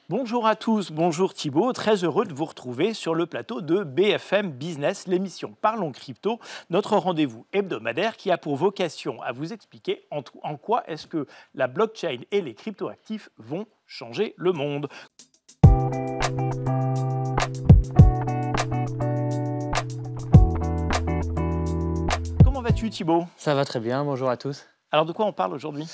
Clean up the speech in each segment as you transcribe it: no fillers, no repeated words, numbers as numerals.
Bonjour à tous, bonjour Thibaut, très heureux de vous retrouver sur le plateau de BFM Business, l'émission Parlons Crypto, notre rendez-vous hebdomadaire qui a pour vocation à vous expliquer en quoi est-ce que la blockchain et les cryptoactifs vont changer le monde. Comment vas-tu Thibaut? Ça va très bien, bonjour à tous. Alors de quoi on parle aujourd'hui?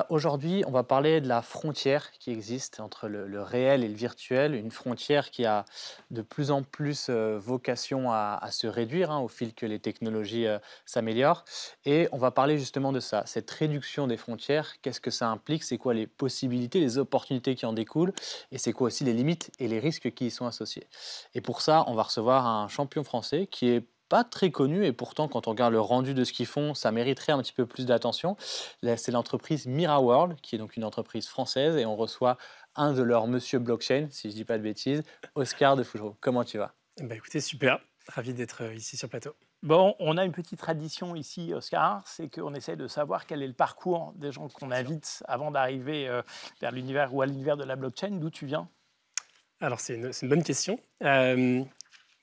Aujourd'hui, on va parler de la frontière qui existe entre le réel et le virtuel, une frontière qui a de plus en plus vocation à se réduire au fil que les technologies s'améliorent. Et on va parler justement de ça, cette réduction des frontières, qu'est-ce que ça implique, c'est quoi les possibilités, les opportunités qui en découlent, et c'est quoi aussi les limites et les risques qui y sont associés. Et pour ça, on va recevoir un champion français qui est pas très connu et pourtant quand on regarde le rendu de ce qu'ils font, ça mériterait un petit peu plus d'attention. Là, c'est l'entreprise MiraWorld, qui est donc une entreprise française, et on reçoit un de leurs monsieur blockchain, si je ne dis pas de bêtises, Oscar de Fougereau. Comment tu vas? Écoutez, super. Ravi d'être ici sur le plateau. Bon, on a une petite tradition ici, Oscar, c'est qu'on essaie de savoir quel est le parcours des gens qu'on invite avant d'arriver vers l'univers ou à l'univers de la blockchain. D'où tu viens? Alors, c'est une bonne question.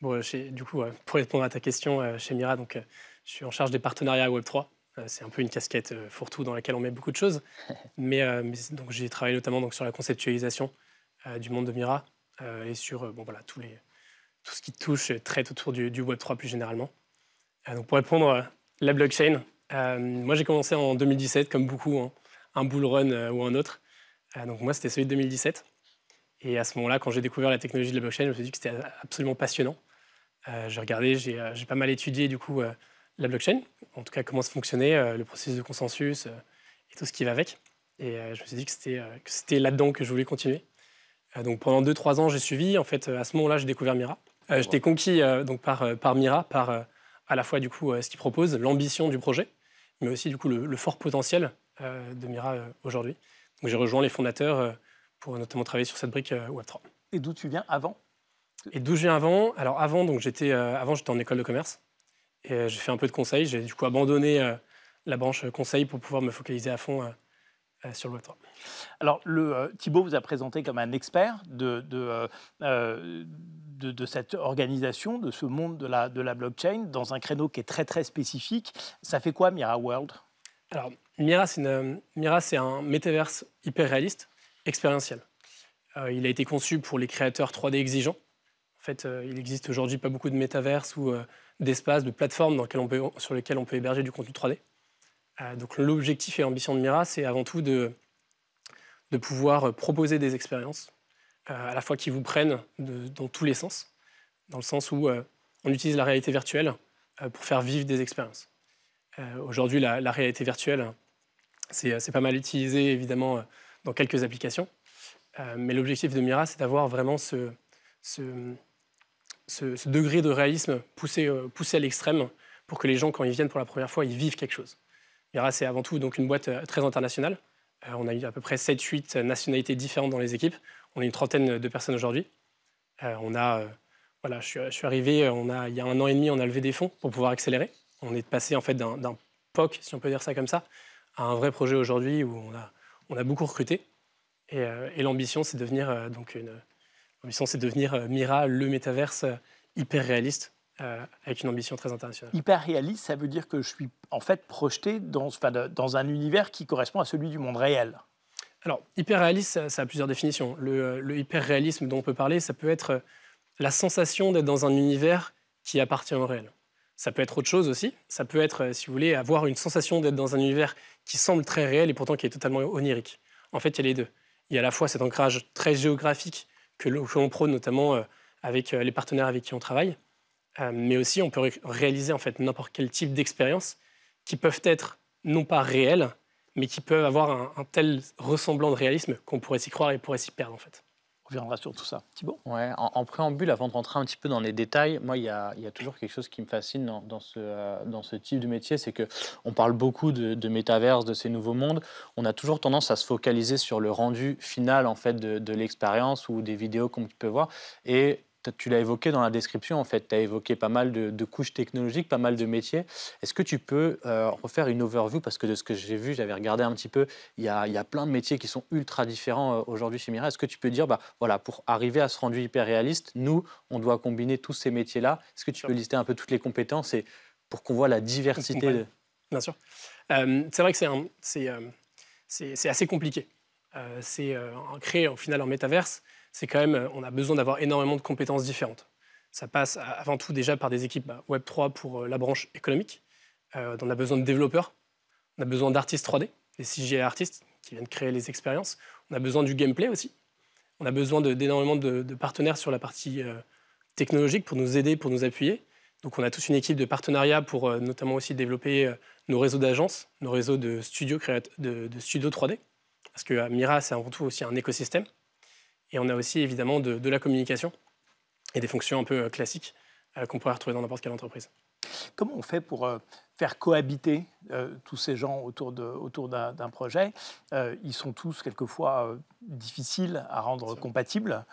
Du coup, pour répondre à ta question, chez Mira, je suis en charge des partenariats Web3. C'est un peu une casquette fourre-tout dans laquelle on met beaucoup de choses. Donc, j'ai travaillé notamment sur la conceptualisation du monde de Mira et sur tout ce qui touche et traite autour du Web3 plus généralement. Donc, pour répondre, la blockchain, moi j'ai commencé en 2017, comme beaucoup, un bull run ou un autre. Donc moi, c'était celui de 2017. Et à ce moment-là, quand j'ai découvert la technologie de la blockchain, je me suis dit que c'était absolument passionnant. J'ai regardé, j'ai pas mal étudié du coup la blockchain, en tout cas comment ça fonctionnait, le processus de consensus et tout ce qui va avec. Et je me suis dit que c'était là-dedans que je voulais continuer. Donc pendant 2-3 ans, j'ai suivi. En fait, à ce moment-là, j'ai découvert Mira. J'étais conquis par Mira, par à la fois du coup ce qu'il propose, l'ambition du projet, mais aussi du coup le fort potentiel de Mira aujourd'hui. Donc j'ai rejoint les fondateurs pour notamment travailler sur cette brique Web3. Et d'où tu viens avant? Et d'où je viens avant? Alors avant, j'étais en école de commerce et j'ai fait un peu de conseil. J'ai du coup abandonné la branche conseil pour pouvoir me focaliser à fond sur le Web3. Alors, Thibaut vous a présenté comme un expert de cette organisation, de ce monde de la blockchain, dans un créneau qui est très, très spécifique. Ça fait quoi, MiraWorld? Alors, Mira, c'est un métaverse hyper réaliste, expérientiel. Il a été conçu pour les créateurs 3D exigeants. En fait, il existe aujourd'hui pas beaucoup de métaverses ou d'espaces, de plateformes sur lesquelles on peut héberger du contenu 3D. Donc l'objectif et l'ambition de Mira, c'est avant tout de pouvoir proposer des expériences, à la fois qui vous prennent dans tous les sens, dans le sens où on utilise la réalité virtuelle pour faire vivre des expériences. Aujourd'hui, la réalité virtuelle, c'est pas mal utilisé évidemment dans quelques applications, mais l'objectif de Mira, c'est d'avoir vraiment ce degré de réalisme poussé à l'extrême pour que les gens, quand ils viennent pour la première fois, ils vivent quelque chose. Mira, c'est avant tout donc une boîte très internationale. On a eu à peu près 7-8 nationalités différentes dans les équipes. On est une trentaine de personnes aujourd'hui. Je suis arrivé, il y a 1 an et demi, on a levé des fonds pour pouvoir accélérer. On est passé en fait d'un POC, si on peut dire ça comme ça, à un vrai projet aujourd'hui où on a beaucoup recruté. Et l'ambition, c'est de devenir Mira, le métaverse hyper réaliste, avec une ambition très internationale. Hyper réaliste, ça veut dire que je suis en fait projeté dans un univers qui correspond à celui du monde réel. Alors, hyper réaliste, ça a plusieurs définitions. Le hyper réalisme dont on peut parler, ça peut être la sensation d'être dans un univers qui appartient au réel. Ça peut être autre chose aussi. Ça peut être, si vous voulez, avoir une sensation d'être dans un univers qui semble très réel et pourtant qui est totalement onirique. En fait, il y a les deux. Il y a à la fois cet ancrage très géographique que l'on prône notamment avec les partenaires avec qui on travaille, mais aussi on peut réaliser en fait n'importe quel type d'expérience qui peuvent être non pas réelles, mais qui peuvent avoir un tel ressemblant de réalisme qu'on pourrait s'y croire et pourrait s'y perdre en fait. On reviendra sur tout ça. Thibaut? Ouais, en préambule, avant de rentrer un petit peu dans les détails, moi, il y a toujours quelque chose qui me fascine dans ce type de métier, c'est qu'on parle beaucoup de métaverse, de ces nouveaux mondes. On a toujours tendance à se focaliser sur le rendu final en fait, de l'expérience ou des vidéos qu'on peut voir. Et tu l'as évoqué dans la description, en fait. Tu as évoqué pas mal de couches technologiques, pas mal de métiers. Est-ce que tu peux refaire une overview? Parce que de ce que j'ai vu, j'avais regardé un petit peu, il y a plein de métiers qui sont ultra différents aujourd'hui chez Mira. Est-ce que tu peux dire, voilà, pour arriver à ce rendu hyper réaliste, nous, on doit combiner tous ces métiers-là. Est-ce que tu peux lister un peu toutes les compétences et pour qu'on voit la diversité Bien sûr. C'est vrai que c'est assez compliqué. Créer au final un métaverse, c'est quand même, on a besoin d'avoir énormément de compétences différentes. Ça passe avant tout déjà par des équipes Web3 pour la branche économique. On a besoin de développeurs, on a besoin d'artistes 3D, des CGI artistes qui viennent créer les expériences. On a besoin du gameplay aussi. On a besoin d'énormément de partenaires sur la partie technologique pour nous aider, pour nous appuyer. Donc on a toute une équipe de partenariats pour notamment aussi développer nos réseaux d'agences, nos réseaux de studios, de studios 3D. Parce que Mira, c'est avant tout aussi un écosystème. Et on a aussi évidemment de la communication et des fonctions un peu classiques qu'on pourrait retrouver dans n'importe quelle entreprise. Comment on fait pour faire cohabiter tous ces gens autour d'un projet? Ils sont tous quelquefois difficiles à rendre compatibles.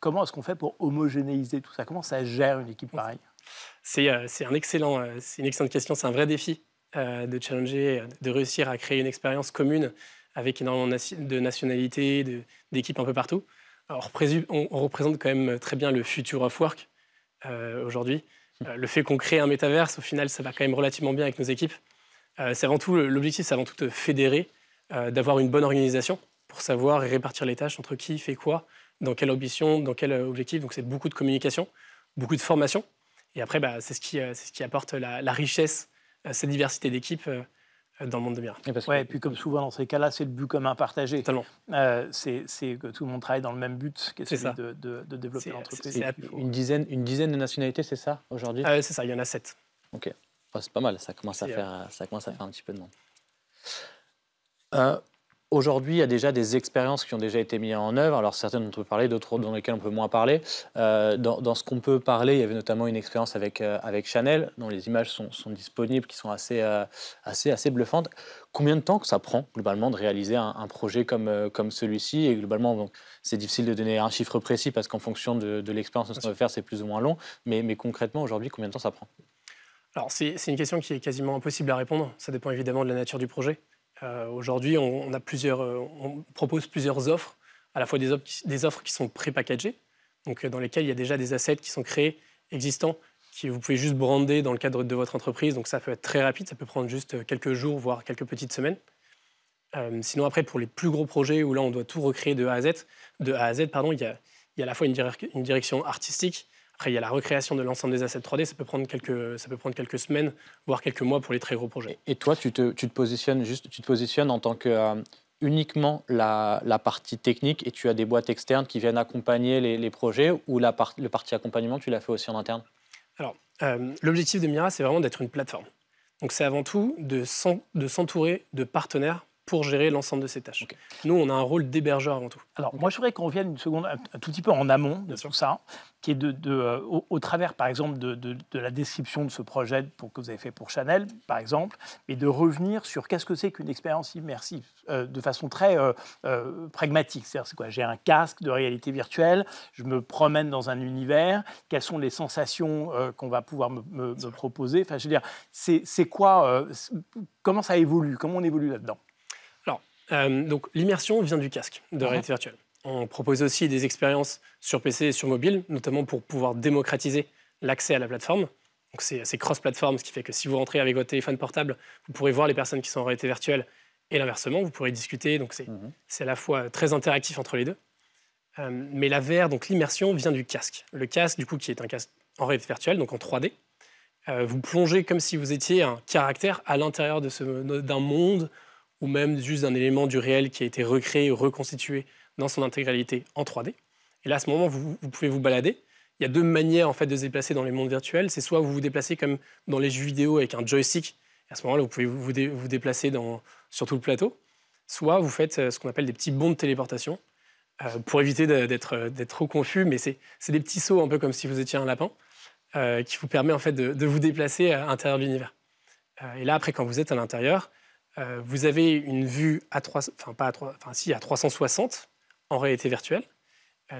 Comment est-ce qu'on fait pour homogénéiser tout ça? Comment ça gère une équipe pareille? C'est une excellente question. C'est un vrai défi de challenger, de réussir à créer une expérience commune avec énormément de nationalités, d'équipes un peu partout. Alors, on représente quand même très bien le future of work aujourd'hui. Le fait qu'on crée un métaverse, au final, ça va quand même relativement bien avec nos équipes. L'objectif, c'est avant tout de fédérer, d'avoir une bonne organisation pour savoir et répartir les tâches entre qui fait quoi, dans quelle ambition, dans quel objectif. Donc, c'est beaucoup de communication, beaucoup de formation. Et après, c'est ce qui apporte la richesse, cette diversité d'équipes dans le monde de Mira. Et puis comme souvent dans ces cas-là, c'est le but commun partagé. Totalement. C'est que tout le monde travaille dans le même but, qui est celui de développer l'entreprise. Une dizaine de nationalités, c'est ça, aujourd'hui? C'est ça, il y en a 7. Ok, c'est pas mal, ça commence à faire un petit peu de monde. Aujourd'hui, il y a déjà des expériences qui ont déjà été mises en œuvre. Alors, certaines dont on peut parler, d'autres dans lesquelles on peut moins parler. Dans ce qu'on peut parler, il y avait notamment une expérience avec Chanel, dont les images sont disponibles, qui sont assez bluffantes. Combien de temps que ça prend, globalement, de réaliser un projet comme celui-ci? Et globalement, c'est difficile de donner un chiffre précis, parce qu'en fonction de l'expérience qu'on va faire, c'est plus ou moins long. Mais concrètement, aujourd'hui, combien de temps ça prend? Alors, c'est une question qui est quasiment impossible à répondre. Ça dépend évidemment de la nature du projet. Aujourd'hui, on propose plusieurs offres, à la fois des offres qui sont pré-packagées, donc dans lesquelles il y a déjà des assets qui sont créés, existants, que vous pouvez juste brander dans le cadre de votre entreprise. Donc ça peut être très rapide, ça peut prendre juste quelques jours, voire quelques petites semaines. Sinon, après, pour les plus gros projets où là, on doit tout recréer de A à Z, il y a à la fois une direction artistique. Après, il y a la recréation de l'ensemble des assets 3D, ça peut prendre quelques semaines, voire quelques mois pour les très gros projets. Et toi, tu te positionnes en tant que uniquement la partie technique, et tu as des boîtes externes qui viennent accompagner les projets, ou le partie accompagnement, tu l'as fait aussi en interne? Alors, l'objectif de Mira, c'est vraiment d'être une plateforme. Donc, c'est avant tout de s'entourer de partenaires pour gérer l'ensemble de ces tâches. Okay. Nous, on a un rôle d'hébergeur avant tout. Alors, moi, je voudrais qu'on revienne une seconde, un tout petit peu en amont de tout ça, qui est au travers, par exemple, de la description de ce projet que vous avez fait pour Chanel, par exemple, et de revenir sur qu'est-ce que c'est qu'une expérience immersive, de façon très pragmatique. C'est-à-dire, c'est quoi? J'ai un casque de réalité virtuelle, je me promène dans un univers, quelles sont les sensations qu'on va pouvoir me proposer? Enfin, je veux dire, c'est quoi, comment ça évolue? Comment on évolue là-dedans? Donc, l'immersion vient du casque de réalité virtuelle. On propose aussi des expériences sur PC et sur mobile, notamment pour pouvoir démocratiser l'accès à la plateforme. Donc, c'est cross-plateforme, ce qui fait que si vous rentrez avec votre téléphone portable, vous pourrez voir les personnes qui sont en réalité virtuelle, et l'inversement, vous pourrez discuter. Donc, c'est à la fois très interactif entre les deux. Mais la VR, donc l'immersion, vient du casque. Le casque, du coup, qui est un casque en réalité virtuelle, donc en 3D. Vous plongez comme si vous étiez un caractère à l'intérieur d'un monde, ou même juste d'un élément du réel qui a été recréé ou reconstitué dans son intégralité en 3D. Et là, à ce moment, vous pouvez vous balader. Il y a deux manières en fait, de se déplacer dans les mondes virtuels. C'est soit vous vous déplacez comme dans les jeux vidéo avec un joystick, et à ce moment-là, vous pouvez vous déplacer sur tout le plateau, soit vous faites ce qu'on appelle des petits bonds de téléportation, pour éviter d'être trop confus, mais c'est des petits sauts un peu comme si vous étiez un lapin, qui vous permet en fait, de vous déplacer à l'intérieur de l'univers. Et là, après, quand vous êtes à l'intérieur, vous avez une vue à 360 en réalité virtuelle,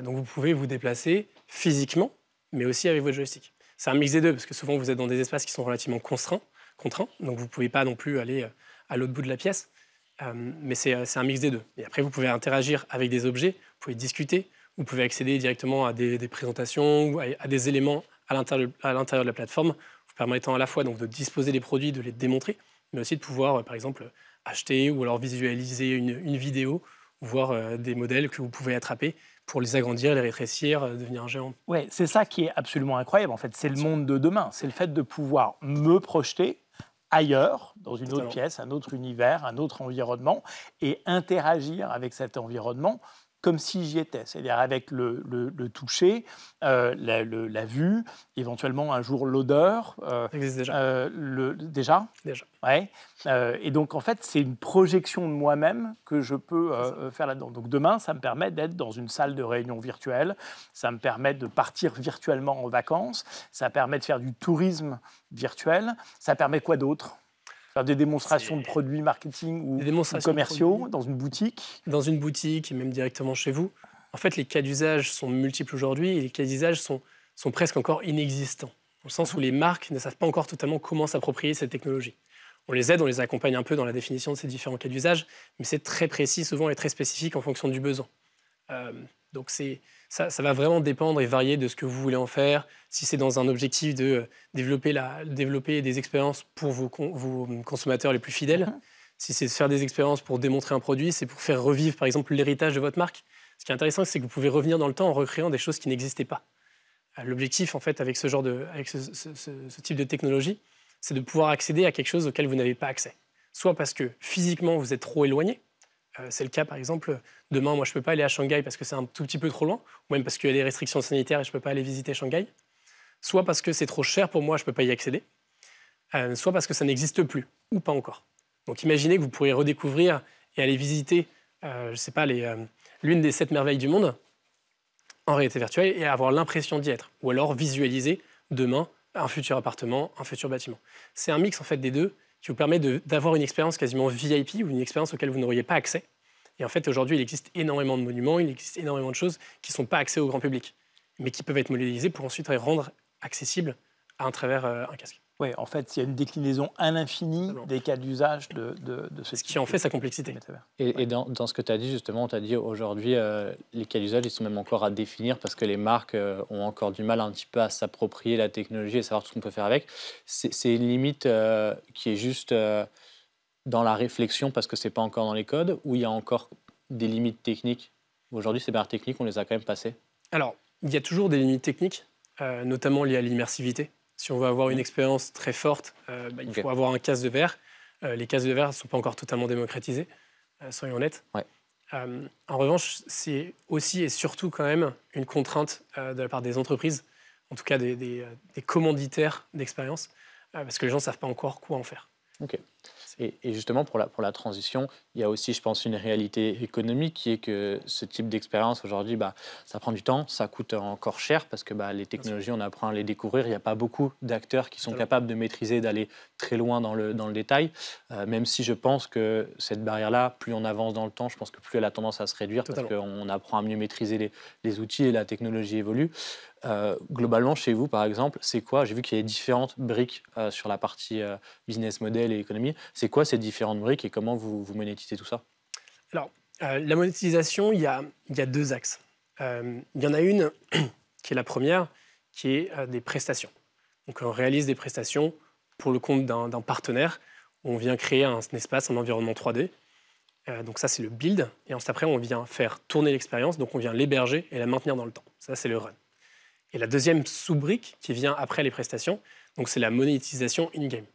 Donc vous pouvez vous déplacer physiquement, mais aussi avec votre joystick. C'est un mix des deux, parce que souvent vous êtes dans des espaces qui sont relativement contraints, donc vous ne pouvez pas non plus aller à l'autre bout de la pièce. Mais c'est un mix des deux. Et après, vous pouvez interagir avec des objets, vous pouvez discuter, vous pouvez accéder directement à des présentations ou à des éléments à l'intérieur de la plateforme, vous permettant à la fois donc, de disposer des produits, de les démontrer, mais aussi de pouvoir, par exemple, acheter ou alors visualiser une vidéo, ou voir des modèles que vous pouvez attraper pour les agrandir, les rétrécir, devenir géant. Ouais, c'est ça qui est absolument incroyable. En fait, c'est le monde de demain. C'est le fait de pouvoir me projeter ailleurs, dans une autre pièce, un autre univers, un autre environnement, et interagir avec cet environnement comme si j'y étais, c'est-à-dire avec le toucher, la vue, éventuellement un jour l'odeur. Ça existe déjà. Déjà. Ouais. Et donc, en fait, c'est une projection de moi-même que je peux faire là-dedans. Donc, demain, ça me permet d'être dans une salle de réunion virtuelle, ça me permet de partir virtuellement en vacances, ça permet de faire du tourisme virtuel, ça permet quoi d'autre ? Faire des démonstrations de produits marketing ou commerciaux dans une boutique. Dans une boutique et même directement chez vous. En fait, les cas d'usage sont multiples aujourd'hui et les cas d'usage sont presque encore inexistants. Dans le sens où les marques ne savent pas encore totalement comment s'approprier cette technologie. On les aide, on les accompagne un peu dans la définition de ces différents cas d'usage, mais c'est très précis souvent et très spécifique en fonction du besoin. Donc ça va vraiment dépendre et varier de ce que vous voulez en faire. Si c'est dans un objectif de développer des expériences pour vos consommateurs les plus fidèles, si c'est de faire des expériences pour démontrer un produit, c'est pour faire revivre par exemple l'héritage de votre marque. Ce qui est intéressant, c'est que vous pouvez revenir dans le temps en recréant des choses qui n'existaient pas. L'objectif en fait avec ce type de technologie, c'est de pouvoir accéder à quelque chose auquel vous n'avez pas accès. Soit parce que physiquement vous êtes trop éloigné. C'est le cas, par exemple, demain, moi, je ne peux pas aller à Shanghai parce que c'est un tout petit peu trop loin, ou même parce qu'il y a des restrictions sanitaires et je ne peux pas aller visiter Shanghai. Soit parce que c'est trop cher pour moi, je ne peux pas y accéder. Soit parce que ça n'existe plus, ou pas encore. Donc imaginez que vous pourriez redécouvrir et aller visiter, je ne sais pas, l'une des 7 merveilles du monde en réalité virtuelle et avoir l'impression d'y être. Ou alors visualiser demain un futur appartement, un futur bâtiment. C'est un mix en fait des deux qui vous permet d'avoir une expérience quasiment VIP ou une expérience auquel vous n'auriez pas accès. Et en fait, aujourd'hui, il existe énormément de monuments, il existe énormément de choses qui ne sont pas accès au grand public, mais qui peuvent être modélisées pour ensuite les rendre accessibles à travers un casque. Oui, en fait, il y a une déclinaison à l'infini des cas d'usage de ce qui en fait sa complexité. Et dans ce que tu as dit, justement, tu as dit aujourd'hui, les cas d'usage, ils sont même encore à définir parce que les marques ont encore du mal un petit peu à s'approprier la technologie et savoir tout ce qu'on peut faire avec. C'est une limite qui est juste dans la réflexion parce que ce n'est pas encore dans les codes, ou il y a encore des limites techniques. Aujourd'hui, ces barrières techniques, on les a quand même passées. Alors, il y a toujours des limites techniques, notamment liées à l'immersivité. Si on veut avoir une expérience très forte, il faut avoir un casque de VR. Les casques de VR ne sont pas encore totalement démocratisés, soyons honnêtes. Ouais. En revanche, c'est aussi et surtout quand même une contrainte de la part des entreprises, en tout cas des commanditaires d'expérience, parce que les gens ne savent pas encore quoi en faire. Ok. Et justement, pour la transition, il y a aussi, je pense, une réalité économique qui est que ce type d'expérience, aujourd'hui, ça prend du temps, ça coûte encore cher parce que les technologies, on apprend à les découvrir. Il n'y a pas beaucoup d'acteurs qui sont capables de maîtriser, d'aller très loin dans le détail, même si je pense que cette barrière-là, plus on avance dans le temps, je pense que plus elle a tendance à se réduire parce qu'on apprend à mieux maîtriser les outils et la technologie évolue. Globalement, chez vous, par exemple, c'est quoi? J'ai vu qu'il y avait différentes briques sur la partie business model et économie. C'est quoi ces différentes briques et comment vous monétisez tout ça? Alors, la monétisation, il y a 2 axes. Il y en a une qui est la première, qui est des prestations. Donc, on réalise des prestations pour le compte d'un partenaire où on vient créer un espace, un environnement 3D. Donc ça, c'est le build. Et ensuite, après, on vient faire tourner l'expérience. Donc, on vient l'héberger et la maintenir dans le temps. Ça, c'est le run. Et la deuxième sous-brique qui vient après les prestations, donc c'est la monétisation in-game.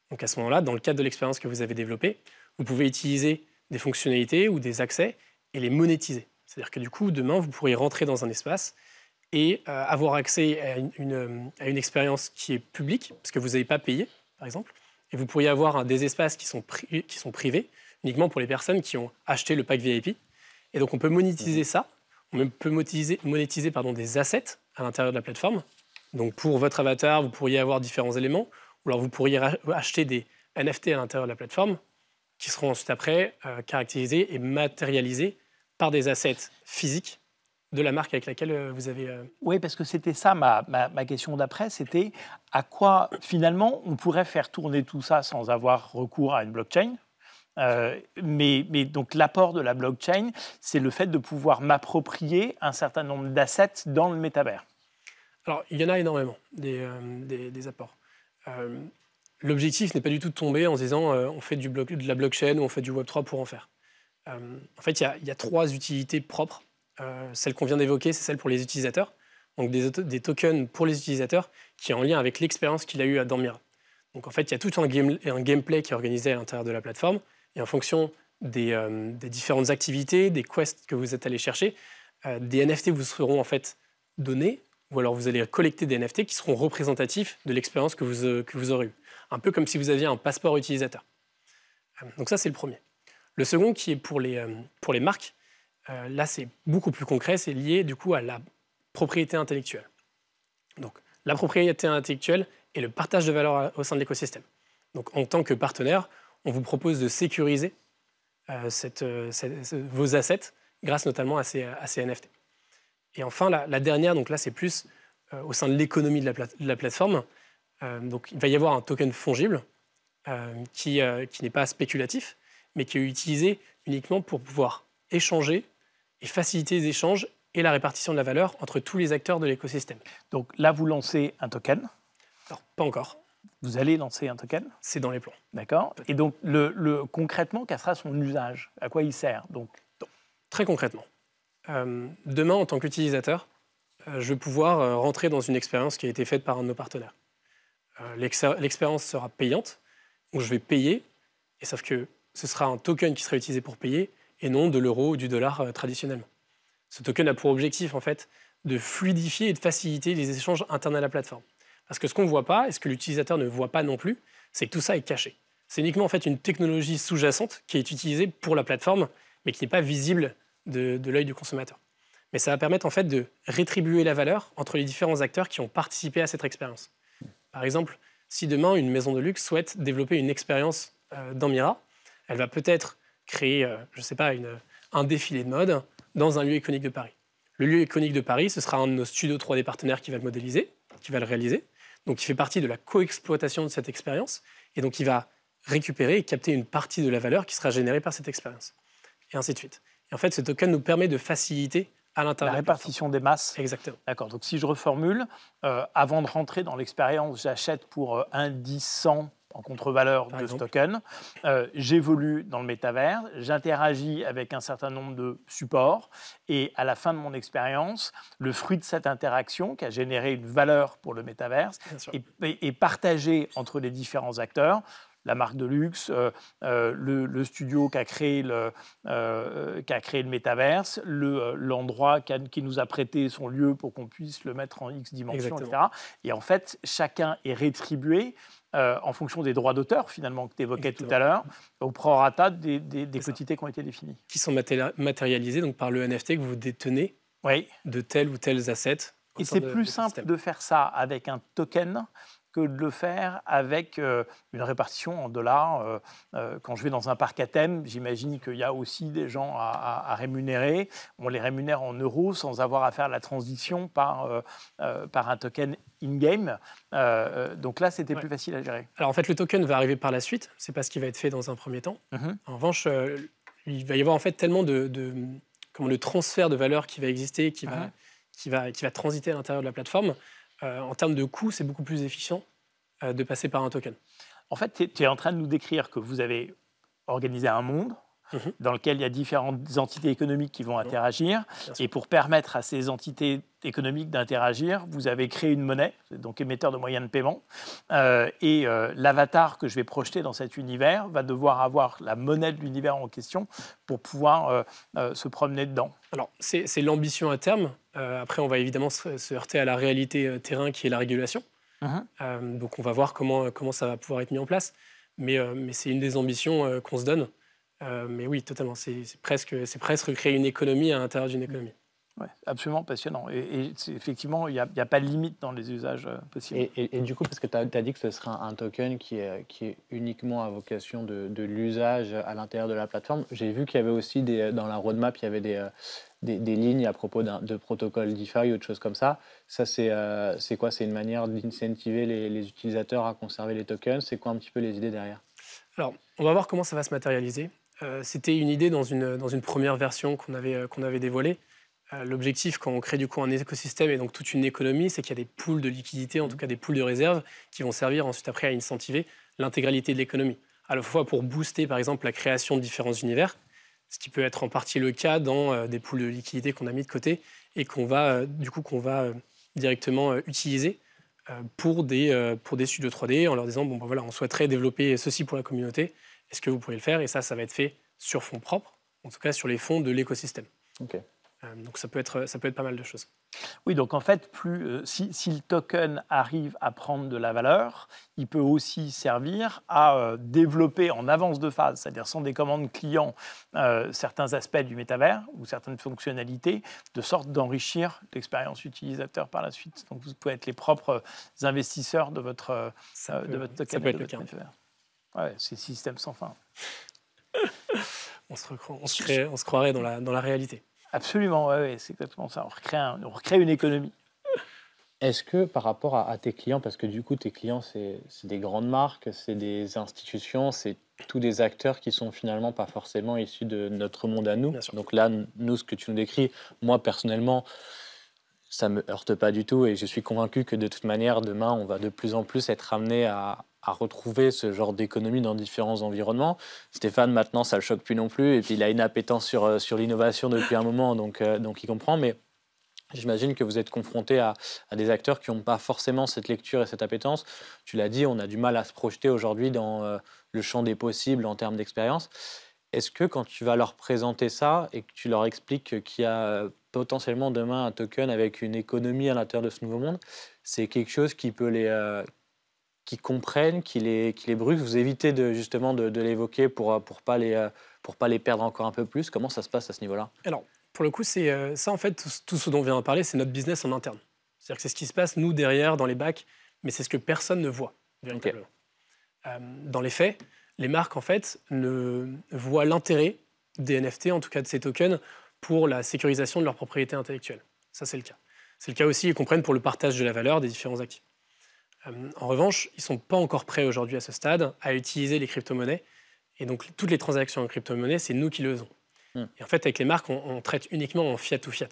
Donc à ce moment-là, dans le cadre de l'expérience que vous avez développée, vous pouvez utiliser des fonctionnalités ou des accès et les monétiser. C'est-à-dire que du coup, demain, vous pourriez rentrer dans un espace et avoir accès à une expérience qui est publique, parce que vous n'avez pas payé, par exemple, et vous pourriez avoir des espaces qui sont privés, uniquement pour les personnes qui ont acheté le pack VIP. Et donc on peut monétiser ça, on peut monétiser des assets à l'intérieur de la plateforme. Donc pour votre avatar, vous pourriez avoir différents éléments, ou alors vous pourriez acheter des NFT à l'intérieur de la plateforme qui seront ensuite après caractérisés et matérialisés par des assets physiques de la marque avec laquelle vous avez... Oui, parce que c'était ça ma question d'après, c'était à quoi finalement on pourrait faire tourner tout ça sans avoir recours à une blockchain. Mais donc l'apport de la blockchain, c'est le fait de pouvoir m'approprier un certain nombre d'assets dans le métavers. Alors, il y en a énormément, des apports. L'objectif n'est pas du tout de tomber en se disant on fait de la blockchain ou on fait du Web3 pour en faire. En fait, il y a 3 utilités propres. Celle qu'on vient d'évoquer, c'est celle pour les utilisateurs. Donc des tokens pour les utilisateurs qui est en lien avec l'expérience qu'il a eue dans Mira. Donc en fait, il y a tout un gameplay qui est organisé à l'intérieur de la plateforme. Et en fonction des différentes activités, des quests que vous êtes allés chercher, des NFT vous seront en fait donnés, ou alors vous allez collecter des NFT qui seront représentatifs de l'expérience que vous aurez eue. Un peu comme si vous aviez un passeport utilisateur. Donc ça, c'est le premier. Le second, qui est pour les marques, là, c'est beaucoup plus concret, c'est lié du coup à la propriété intellectuelle. Donc, la propriété intellectuelle et le partage de valeur au sein de l'écosystème. Donc, en tant que partenaire, on vous propose de sécuriser vos assets grâce notamment à ces NFT. Et enfin, la dernière, donc là, c'est plus au sein de l'économie de la plateforme. Donc, il va y avoir un token fongible qui n'est pas spéculatif, mais qui est utilisé uniquement pour pouvoir échanger et faciliter les échanges et la répartition de la valeur entre tous les acteurs de l'écosystème. Donc là, vous lancez un token. Alors, pas encore. Vous allez lancer un token. C'est dans les plans. D'accord. Et donc, concrètement, quel sera son usage? À quoi il sert donc Très concrètement, demain, en tant qu'utilisateur, je vais pouvoir rentrer dans une expérience qui a été faite par un de nos partenaires. L'expérience sera payante, donc je vais payer, et sauf que ce sera un token qui sera utilisé pour payer, et non de l'euro ou du dollar traditionnellement. Ce token a pour objectif, en fait, de fluidifier et de faciliter les échanges internes à la plateforme. Parce que ce qu'on ne voit pas, et ce que l'utilisateur ne voit pas non plus, c'est que tout ça est caché. C'est uniquement en fait, une technologie sous-jacente qui est utilisée pour la plateforme, mais qui n'est pas visible de l'œil du consommateur. Mais ça va permettre en fait, de rétribuer la valeur entre les différents acteurs qui ont participé à cette expérience. Par exemple, si demain, une maison de luxe souhaite développer une expérience dans Mira, elle va peut-être créer, je ne sais pas, un défilé de mode dans un lieu iconique de Paris. Le lieu iconique de Paris, ce sera un de nos studios 3D partenaires qui va le modéliser, qui va le réaliser. Donc, il fait partie de la coexploitation de cette expérience. Et donc, il va récupérer et capter une partie de la valeur qui sera générée par cette expérience. Et ainsi de suite. Et en fait, ce token nous permet de faciliter à l'intérieur la répartition des masses. Exactement. D'accord. Donc, si je reformule, avant de rentrer dans l'expérience, j'achète pour 1,10 en contre-valeur de ce token. J'évolue dans le métavers, j'interagis avec un certain nombre de supports et à la fin de mon expérience, le fruit de cette interaction qui a généré une valeur pour le métavers est partagé entre les différents acteurs. La marque de luxe, le studio qui a créé le métaverse, l'endroit qui nous a prêté son lieu pour qu'on puisse le mettre en X dimensions, etc. Et en fait, chacun est rétribué en fonction des droits d'auteur, finalement, que tu évoquais tout à l'heure, au prorata des quantités qui ont été définies. Qui sont matérialisés donc, par le NFT que vous détenez de tels ou tels assets. Et c'est plus simple de faire ça avec un token que de le faire avec une répartition en dollars. Quand je vais dans un parc à thème, j'imagine qu'il y a aussi des gens à rémunérer. On les rémunère en euros sans avoir à faire la transition par un token in-game. Donc là, c'était plus facile à gérer. Alors en fait, le token va arriver par la suite. Ce n'est pas ce qui va être fait dans un premier temps. En revanche, il va y avoir en fait tellement de transfert de valeur qui va exister, qui va transiter à l'intérieur de la plateforme. En termes de coût, c'est beaucoup plus efficient de passer par un token. En fait, tu es en train de nous décrire que vous avez organisé un monde dans lequel il y a différentes entités économiques qui vont interagir. Et pour permettre à ces entités économiques d'interagir, vous avez créé une monnaie, donc émetteur de moyens de paiement. Et l'avatar que je vais projeter dans cet univers va devoir avoir la monnaie de l'univers en question pour pouvoir se promener dedans. Alors, c'est l'ambition à terme. Après, on va évidemment se heurter à la réalité terrain qui est la régulation. Donc, on va voir comment ça va pouvoir être mis en place. Mais c'est une des ambitions qu'on se donne. Mais oui, totalement. C'est presque créer une économie à l'intérieur d'une économie. Ouais, absolument passionnant. Et effectivement, il n'y a pas de limite dans les usages possibles. Et du coup, parce que tu as dit que ce serait un token qui est uniquement à vocation de l'usage à l'intérieur de la plateforme, j'ai vu qu'il y avait aussi dans la roadmap, il y avait des lignes à propos de protocole DeFi ou de choses comme ça. Ça, c'est quoi? C'est une manière d'incentiver les utilisateurs à conserver les tokens? C'est quoi un petit peu les idées derrière? Alors, on va voir comment ça va se matérialiser. C'était une idée dans une première version qu'on avait dévoilée. L'objectif, quand on crée du coup un écosystème et donc toute une économie, c'est qu'il y a des pools de liquidités, en tout cas des pools de réserves, qui vont servir ensuite après à incentiver l'intégralité de l'économie. À la fois pour booster par exemple la création de différents univers, ce qui peut être en partie le cas dans des pools de liquidités qu'on a mis de côté et qu'on va directement utiliser pour des studios 3D en leur disant bon ben voilà, on souhaiterait développer ceci pour la communauté, est-ce que vous pourriez le faire? Et ça va être fait sur fonds propres, en tout cas sur les fonds de l'écosystème. Ok. Donc ça peut être pas mal de choses. Oui, donc en fait, si le token arrive à prendre de la valeur, il peut aussi servir à développer en avance de phase, c'est-à-dire sans des commandes clients, certains aspects du métavers ou certaines fonctionnalités, de sorte d'enrichir l'expérience utilisateur par la suite. Donc vous pouvez être les propres investisseurs de votre token. Ça peut être le cas. Ouais, c'est système sans fin. On se croirait dans la réalité. Absolument, ouais, c'est exactement ça. On recrée une économie. Est-ce que par rapport à tes clients, parce que du coup tes clients c'est des grandes marques, c'est des institutions, c'est tous des acteurs qui sont finalement pas forcément issus de notre monde à nous. Bien sûr. Donc là, nous, ce que tu nous décris, moi personnellement, ça me heurte pas du tout et je suis convaincu que de toute manière, demain, on va de plus en plus être amené à retrouver ce genre d'économie dans différents environnements. Stéphane, maintenant, ça le choque plus non plus et puis il a une appétence sur l'innovation depuis un moment, donc il comprend, mais j'imagine que vous êtes confronté à des acteurs qui n'ont pas forcément cette lecture et cette appétence. Tu l'as dit, on a du mal à se projeter aujourd'hui dans le champ des possibles en termes d'expérience. Est-ce que quand tu vas leur présenter ça et que tu leur expliques qu'il y a potentiellement demain un token avec une économie à l'intérieur de ce nouveau monde, c'est quelque chose qui peut qui comprennent, qui les brûlent? Vous évitez justement de l'évoquer pour pas les perdre encore un peu plus? Comment ça se passe à ce niveau-là? Alors, pour le coup, c'est ça en fait, tout ce dont on vient de parler, c'est notre business en interne. C'est-à-dire que c'est ce qui se passe, nous, derrière, dans les bacs, mais c'est ce que personne ne voit, véritablement. Okay. Dans les faits, les marques, en fait, ne voient l'intérêt des NFT, en tout cas de ces tokens, pour la sécurisation de leur propriété intellectuelle. Ça, c'est le cas. C'est le cas aussi, ils comprennent, pour le partage de la valeur des différents actifs. En revanche, ils ne sont pas encore prêts aujourd'hui à ce stade à utiliser les crypto-monnaies. Et donc, toutes les transactions en crypto-monnaie, c'est nous qui le faisons. Et en fait, avec les marques, on traite uniquement en fiat ou fiat.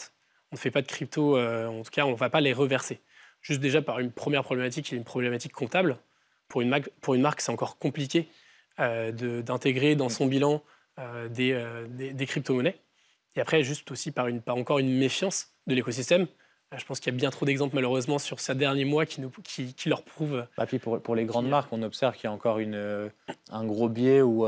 On ne fait pas de crypto, en tout cas, on ne va pas les reverser. Juste déjà par une première problématique, qui est une problématique comptable. Pour une marque, c'est encore compliqué d'intégrer dans son bilan des crypto-monnaies. Et après, juste aussi par encore une méfiance de l'écosystème. Je pense qu'il y a bien trop d'exemples, malheureusement, sur ces derniers mois qui leur prouvent... Puis pour les grandes marques, on observe qu'il y a encore un gros biais où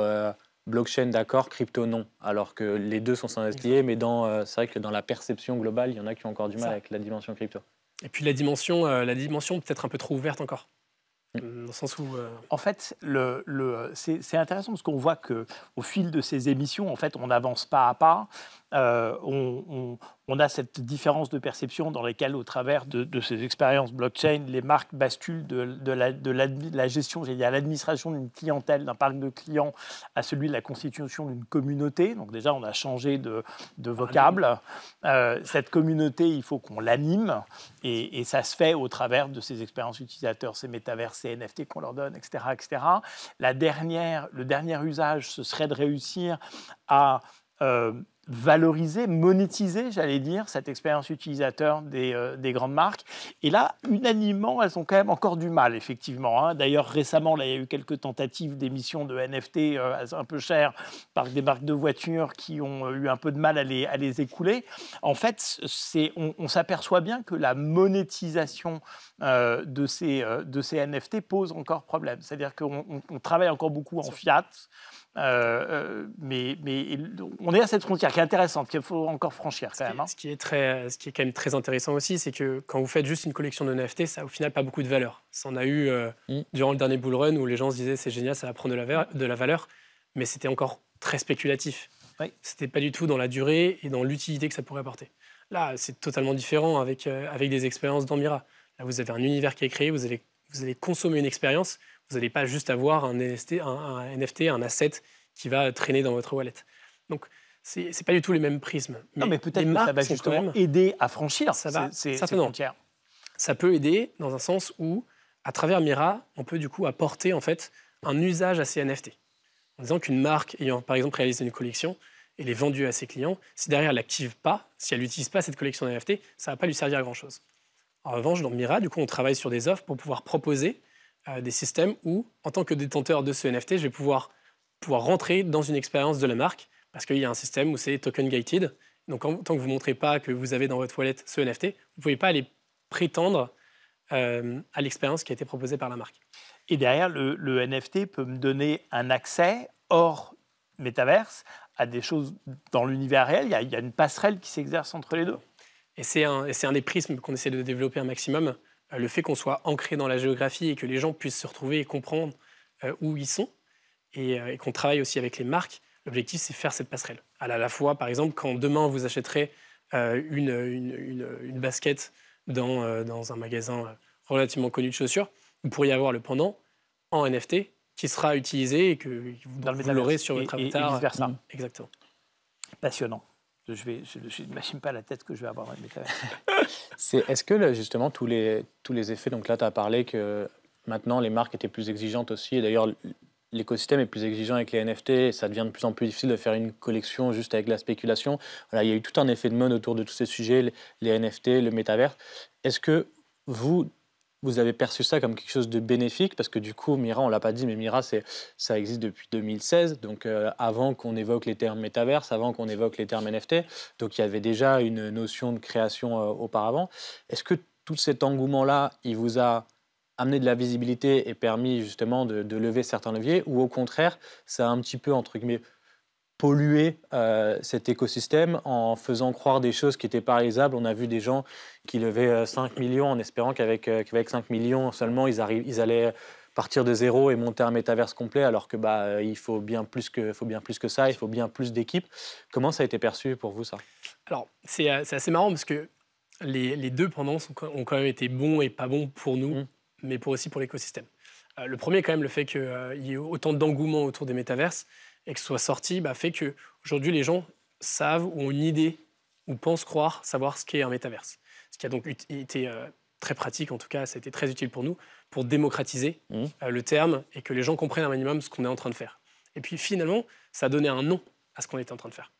blockchain d'accord, crypto non. Alors que les deux sont sans être liés, mais c'est vrai que dans la perception globale, il y en a qui ont encore du mal avec la dimension crypto. Et puis la dimension peut-être un peu trop ouverte encore. Dans le sens où... En fait, c'est intéressant parce qu'on voit qu'au fil de ces émissions, en fait, on avance pas à pas. On a cette différence de perception dans lesquelles, au travers de ces expériences blockchain, les marques basculent de la gestion, j'allais dire, à l'administration d'une clientèle, d'un parc de clients, à celui de la constitution d'une communauté. Donc déjà, on a changé de vocable. Cette communauté, il faut qu'on l'anime, et ça se fait au travers de ces expériences utilisateurs, ces métavers, ces NFT qu'on leur donne, etc., etc. Le dernier usage, ce serait de réussir à valoriser, monétiser, j'allais dire, cette expérience utilisateur des grandes marques. Et là, unanimement, elles ont quand même encore du mal, effectivement. D'ailleurs, récemment, là, il y a eu quelques tentatives d'émission de NFT un peu chères par des marques de voitures qui ont eu un peu de mal à les écouler. En fait, on s'aperçoit bien que la monétisation de ces NFT pose encore problème. C'est-à-dire qu'on travaille encore beaucoup en fiat, mais on est à cette frontière qui est intéressante, qu'il faut encore franchir quand même. Ce qui est quand même très intéressant aussi, c'est que quand vous faites juste une collection de NFT, ça n'a au final pas beaucoup de valeur. Ça en a eu durant le dernier bull run où les gens se disaient c'est génial, ça va prendre de la valeur, mais c'était encore très spéculatif. Oui. C'était pas du tout dans la durée et dans l'utilité que ça pourrait apporter. Là, c'est totalement différent avec des expériences dans Mira. Là, vous avez un univers qui est créé, vous allez consommer une expérience, vous n'allez pas juste avoir un NFT, un asset qui va traîner dans votre wallet. Donc, ce n'est pas du tout les mêmes prismes. Non, mais peut-être que ça va justement aider à franchir ces frontières. Ça peut aider dans un sens où, à travers Mira, on peut du coup apporter en fait un usage à ces NFT. En disant qu'une marque ayant par exemple réalisé une collection et les vendue à ses clients, si derrière elle l'active pas, si elle n'utilise pas cette collection de NFT, ça ne va pas lui servir à grand-chose. En revanche, dans Mira, du coup, on travaille sur des offres pour pouvoir proposer des systèmes où, en tant que détenteur de ce NFT, je vais pouvoir rentrer dans une expérience de la marque parce qu'il y a un système où c'est token gated. Donc, tant que vous ne montrez pas que vous avez dans votre wallet ce NFT, vous ne pouvez pas aller prétendre à l'expérience qui a été proposée par la marque. Et derrière, le NFT peut me donner un accès hors métaverse à des choses dans l'univers réel. Il y a une passerelle qui s'exerce entre les deux. Et c'est un des prismes qu'on essaie de développer un maximum. Le fait qu'on soit ancré dans la géographie et que les gens puissent se retrouver et comprendre où ils sont et qu'on travaille aussi avec les marques. L'objectif, c'est faire cette passerelle. À la fois, par exemple, quand demain vous achèterez une basket dans un magasin relativement connu de chaussures, vous pourriez avoir le pendant en NFT qui sera utilisé et que vous l'aurez sur votre avatar. Et vice-versa. Exactement. Passionnant. Je n'imagine pas la tête que je vais avoir dans le métavers. Est-ce que justement tous les effets, donc là tu as parlé que maintenant les marques étaient plus exigeantes aussi, et d'ailleurs l'écosystème est plus exigeant avec les NFT, et ça devient de plus en plus difficile de faire une collection juste avec la spéculation. Voilà, il y a eu tout un effet de mode autour de tous ces sujets, les NFT, le métavers. Est-ce que vous avez perçu ça comme quelque chose de bénéfique? Parce que du coup, Mira, on ne l'a pas dit, mais Mira, ça existe depuis 2016, donc avant qu'on évoque les termes métaverse, avant qu'on évoque les termes NFT, donc il y avait déjà une notion de création auparavant. Est-ce que tout cet engouement-là, il vous a amené de la visibilité et permis justement de lever certains leviers, ou au contraire, ça a un petit peu, entre guillemets, polluer cet écosystème en faisant croire des choses qui n'étaient pas réalisables? On a vu des gens qui levaient 5 millions en espérant qu'avec 5 millions seulement, ils allaient partir de zéro et monter un métaverse complet, alors que il faut bien plus que ça, il faut bien plus d'équipes. Comment ça a été perçu pour vous, ça? Alors, c'est assez marrant parce que les deux pendant ont quand même été bons et pas bons pour nous, mais aussi pour l'écosystème. Le premier, quand même, le fait qu'il y ait autant d'engouement autour des métaverses et que ce soit sorti, fait qu'aujourd'hui, les gens savent ou ont une idée ou pensent savoir ce qu'est un métaverse. Ce qui a donc été très pratique, en tout cas, ça a été très utile pour nous, pour démocratiser le terme et que les gens comprennent un minimum ce qu'on est en train de faire. Et puis finalement, ça a donné un nom à ce qu'on était en train de faire.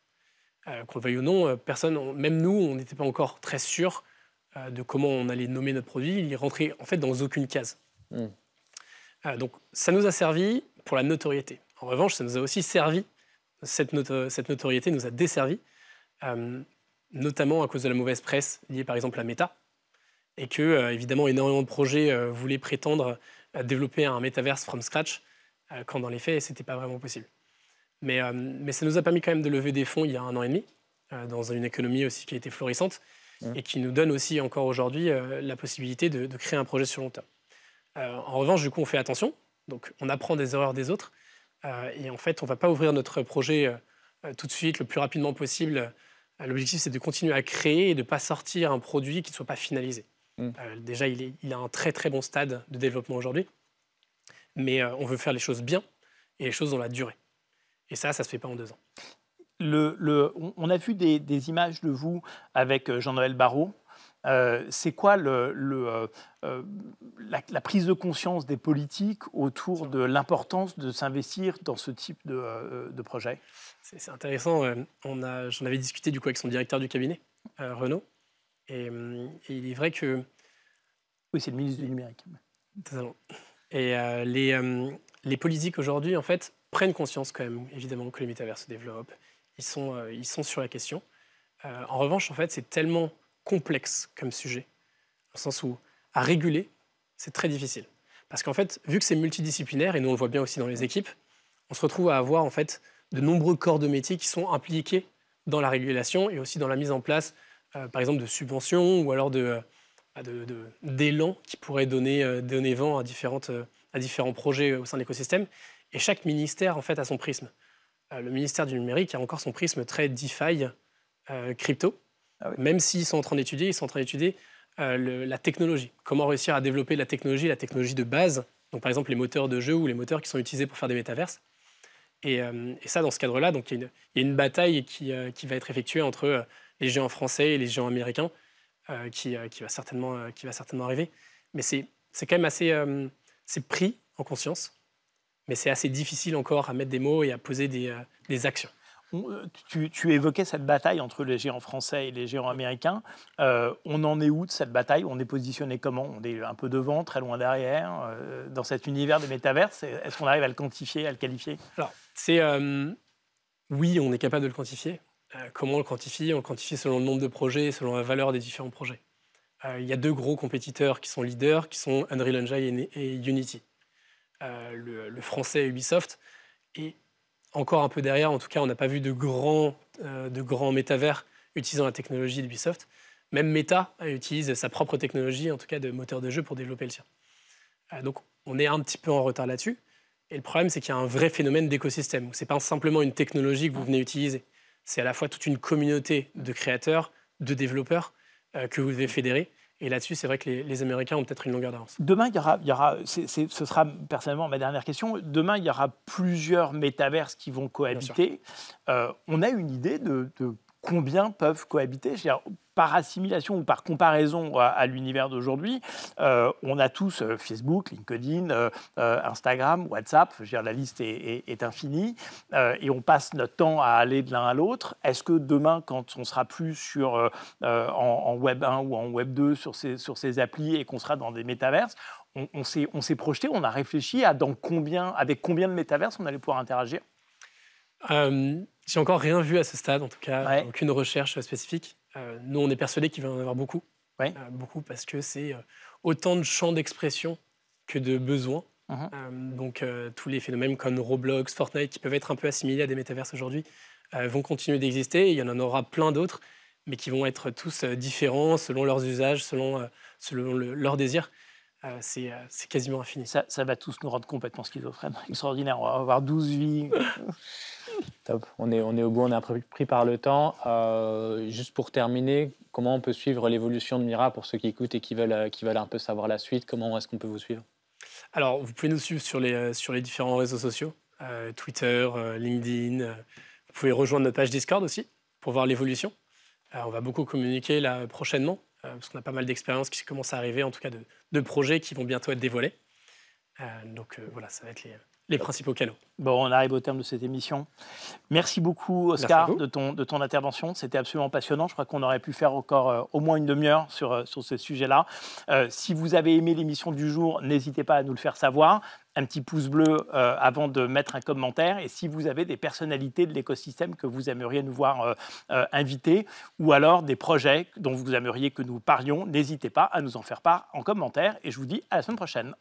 Qu'on le veuille ou non, personne, même nous, on n'était pas encore très sûrs de comment on allait nommer notre produit. Il rentrait en fait dans aucune case. Donc ça nous a servi pour la notoriété. En revanche, ça nous a aussi servi, cette notoriété nous a desservi, notamment à cause de la mauvaise presse liée par exemple à Meta, et que, évidemment, énormément de projets voulaient prétendre développer un metaverse from scratch, quand dans les faits, ce n'était pas vraiment possible. Mais ça nous a permis quand même de lever des fonds il y a 1 an et demi, dans une économie aussi qui a été florissante, et qui nous donne aussi encore aujourd'hui la possibilité de créer un projet sur long terme. En revanche, du coup, on fait attention, donc on apprend des erreurs des autres, et en fait, on ne va pas ouvrir notre projet tout de suite, le plus rapidement possible. L'objectif, c'est de continuer à créer et de ne pas sortir un produit qui ne soit pas finalisé. Déjà, il a un très très bon stade de développement aujourd'hui, mais on veut faire les choses bien et les choses dans la durée. Et ça ne se fait pas en 2 ans. On a vu des images de vous avec Jean-Noël Barrot. C'est quoi la prise de conscience des politiques autour de l'importance de s'investir dans ce type de projet? C'est intéressant. J'en avais discuté du coup avec son directeur du cabinet, Renaud. Et il est vrai que... Oui, c'est le ministre du numérique. Totalement. Et les politiques aujourd'hui, en fait, prennent conscience quand même, évidemment, que les métavers se développent. Ils sont sur la question. En revanche, en fait, c'est tellement complexe comme sujet, dans le sens où, à réguler, c'est très difficile. Parce qu'en fait, vu que c'est multidisciplinaire, et nous on le voit bien aussi dans les équipes, on se retrouve à avoir en fait de nombreux corps de métier qui sont impliqués dans la régulation et aussi dans la mise en place, par exemple, de subventions ou alors d'élan qui pourraient donner vent à différents projets au sein de l'écosystème. Et chaque ministère, en fait, a son prisme. Le ministère du numérique a encore son prisme très DeFi, crypto. Ah oui. Même s'ils sont en train d'étudier, ils sont en train d'étudier la technologie. Comment réussir à développer la technologie de base. Donc, par exemple, les moteurs de jeu ou les moteurs qui sont utilisés pour faire des métaverses. Et ça, dans ce cadre-là, donc il y a une bataille qui va être effectuée entre les géants français et les géants américains qui va certainement arriver. Mais c'est quand même assez c'est pris en conscience, mais c'est assez difficile encore à mettre des mots et à poser des actions. Tu évoquais cette bataille entre les géants français et les géants américains. On en est où de cette bataille? On est positionné comment? On est un peu devant, très loin derrière, dans cet univers des métaverses. Est-ce qu'on arrive à le quantifier, à le qualifier? Alors, oui, on est capable de le quantifier. Comment on le quantifie? On le quantifie selon le nombre de projets, selon la valeur des différents projets. Il y a deux gros compétiteurs qui sont leaders, qui sont Unreal Engine et Unity. Le français Ubisoft. Et encore un peu derrière, en tout cas, on n'a pas vu de grands métavers utilisant la technologie d'Ubisoft. Même Meta utilise sa propre technologie, en tout cas de moteur de jeu, pour développer le sien. Donc, on est un petit peu en retard là-dessus. Et le problème, c'est qu'il y a un vrai phénomène d'écosystème. Ce n'est pas simplement une technologie que vous venez utiliser. C'est à la fois toute une communauté de créateurs, de développeurs que vous devez fédérer. Et là-dessus, c'est vrai que les Américains ont peut-être une longueur d'avance. Demain, ce sera personnellement ma dernière question. Demain, il y aura plusieurs métaverses qui vont cohabiter. On a une idée de combien peuvent cohabiter? Je veux dire, par assimilation ou par comparaison à l'univers d'aujourd'hui, on a tous Facebook, LinkedIn, Instagram, WhatsApp. Je veux dire, la liste est infinie et on passe notre temps à aller de l'un à l'autre. Est-ce que demain, quand on sera plus en Web 1 ou en Web 2 sur ces applis et qu'on sera dans des métaverses, on s'est projeté, on a réfléchi à avec combien de métaverses on allait pouvoir interagir? J'ai encore rien vu à ce stade, en tout cas, Ouais. aucune recherche spécifique. Nous, on est persuadés qu'il va y en avoir beaucoup. Ouais. Beaucoup parce que c'est autant de champs d'expression que de besoins. Donc, tous les phénomènes comme Roblox, Fortnite, qui peuvent être un peu assimilés à des métaverses aujourd'hui, vont continuer d'exister. Il y en aura plein d'autres, mais qui vont être tous différents selon leurs usages, selon leurs désirs. C'est quasiment infini. Ça va tous nous rendre complètement schizophrènes. Extraordinaire, on va avoir 12 vies. Top. On est au bout, on est un peu pris par le temps. Juste pour terminer, comment on peut suivre l'évolution de Mira pour ceux qui écoutent et qui veulent un peu savoir la suite? Comment est-ce qu'on peut vous suivre? Alors, vous pouvez nous suivre sur les différents réseaux sociaux, Twitter, LinkedIn. Vous pouvez rejoindre notre page Discord aussi pour voir l'évolution. On va beaucoup communiquer là prochainement, parce qu'on a pas mal d'expériences qui commencent à arriver, en tout cas de projets qui vont bientôt être dévoilés. Donc voilà, ça va être les principaux canaux. Bon, on arrive au terme de cette émission. Merci beaucoup, Oscar, Merci à vous. de ton intervention. C'était absolument passionnant. Je crois qu'on aurait pu faire encore au moins une demi-heure sur ce sujet-là. Si vous avez aimé l'émission du jour, n'hésitez pas à nous le faire savoir. Un petit pouce bleu avant de mettre un commentaire. Et si vous avez des personnalités de l'écosystème que vous aimeriez nous voir inviter, ou alors des projets dont vous aimeriez que nous parlions, n'hésitez pas à nous en faire part en commentaire. Et je vous dis à la semaine prochaine.